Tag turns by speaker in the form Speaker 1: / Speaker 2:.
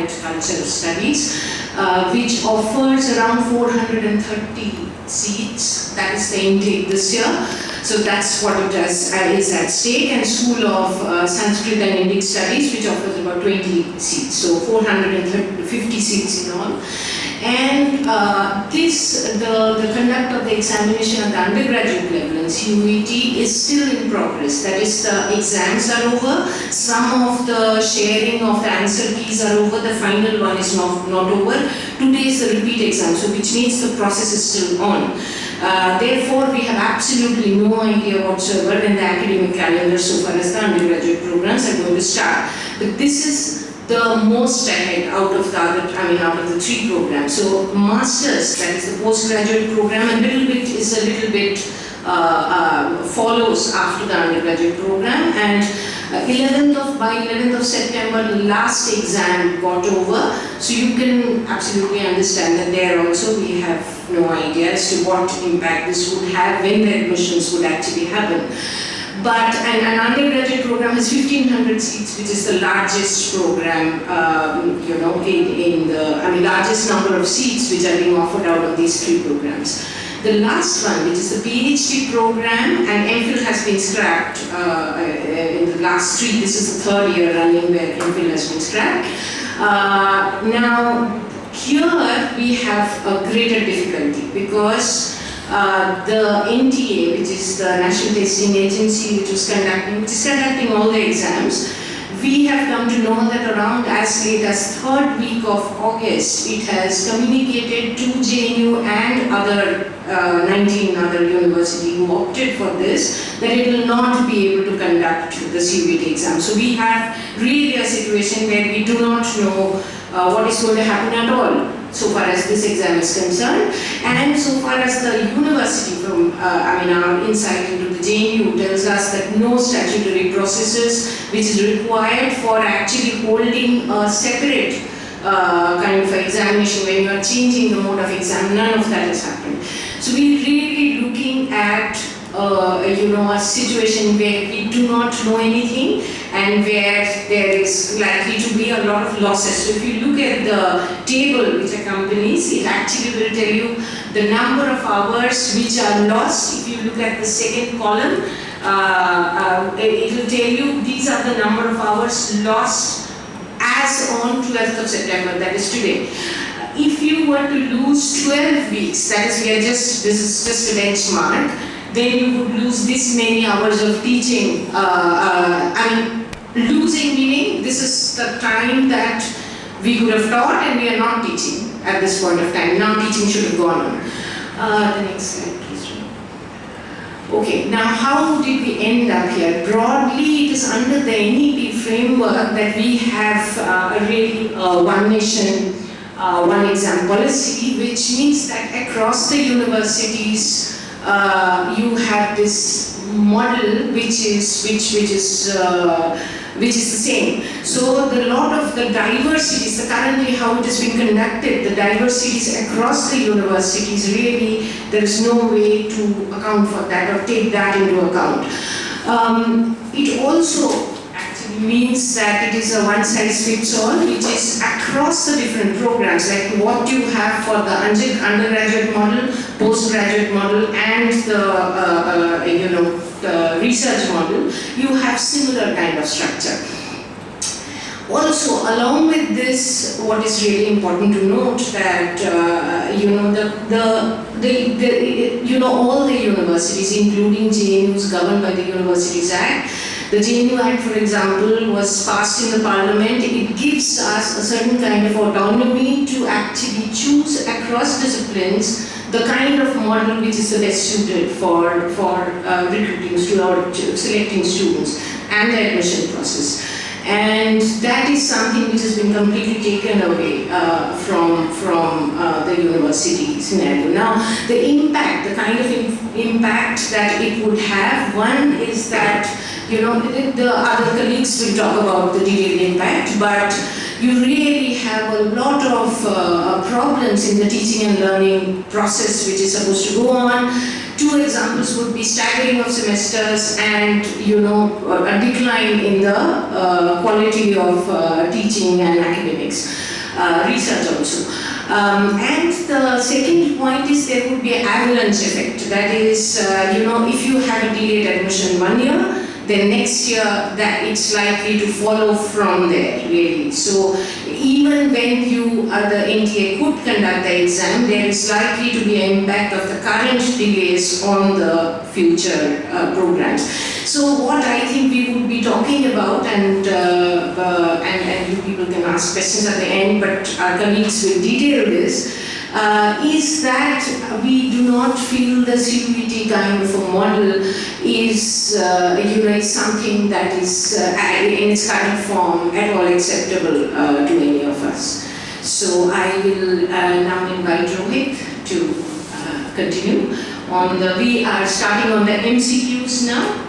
Speaker 1: Applied Culture Studies, which offers around 430 seats. That is the intake this year. So that's what it is at stake. And School of Sanskrit and Indic Studies, which offers about 20 seats. So 450 seats in all. And the conduct of the examination at the undergraduate level in CUET is still in progress. That is, the exams are over, some of the sharing of the answer keys are over, the final one is not over. Today is the repeat exam, so which means the process is still on. Therefore, we have absolutely no idea whatsoever when the academic calendar so far as the undergraduate programs are going to start. But this is the most ahead out of the three programs. So masters, that is the postgraduate program, a little bit follows after the undergraduate program, and by 11th of September the last exam got over. So you can absolutely understand that there also we have no idea as to what impact this would have when the admissions would actually happen. But an undergraduate program has 1,500 seats, which is the largest program, largest number of seats which are being offered out of these three programs. The last one, which is the PhD program, and MPhil has been scrapped in the last three. This is the third year running where MPhil has been scrapped. Now, here we have a greater difficulty because the NTA, which is the National Testing Agency, which is conducting all the exams, we have come to know that around as late as third week of August, it has communicated to JNU and other 19 other universities who opted for this, that it will not be able to conduct the CUET exam. So we have really a situation where we do not know what is going to happen at all, so far as this exam is concerned. And so far as the university from, our insight into the JNU tells us that no statutory processes which is required for actually holding a separate kind of examination when you are changing the mode of exam, none of that has happened. So we're really looking at a situation where we do not know anything and where there is likely to be a lot of losses. So if you look at the table which accompanies, it actually will tell you the number of hours which are lost. If you look at the second column, it will tell you these are the number of hours lost as on 12th of September, that is today. If you were to lose 12 weeks, that is, this is just a benchmark, then you would lose this many hours of teaching. Losing meaning this is the time that we could have taught and we are not teaching at this point of time. Now teaching should have gone on. The next slide, please. Okay, now how did we end up here? Broadly, it is under the NEP framework that we have really one nation, one exam policy, which means that across the universities, you have this model which is the same. So the lot of the diversities, currently how it has been conducted, the diversities across the universities, really there is no way to account for that or take that into account. It also means that it is a one-size-fits-all, which is across the different programs, like what you have for the undergraduate model, postgraduate model, and the research model. You have similar kind of structure. Also, along with this, what is really important to note that all the universities, including JNU, is governed by the Universities Act. The JNU Act, for example, was passed in the Parliament. It gives us a certain kind of autonomy to actually choose across disciplines the kind of model which is the best suited for recruiting or selecting students and the admission process. And that is something which has been completely taken away from the university scenario. Now, the impact, the kind of impact that it would have, one is that, the other colleagues will talk about the detailed impact, but you really have a lot of problems in the teaching and learning process which is supposed to go on. Two examples would be staggering of semesters and a decline in the quality of teaching and academics, research also. And the second point is there would be an avalanche effect. That is, if you have a delayed admission 1 year, then next year that it's likely to follow from there, really. So even when the NTA could conduct the exam, there is likely to be an impact of the current delays on the future programs. So what I think we would be talking about, and you people can ask questions at the end, but our colleagues will detail this, is that we do not feel the CUET kind of a model is something that is in its current form at all acceptable to any of us. So I will now invite Rohit to continue. We are starting on the MCQs now.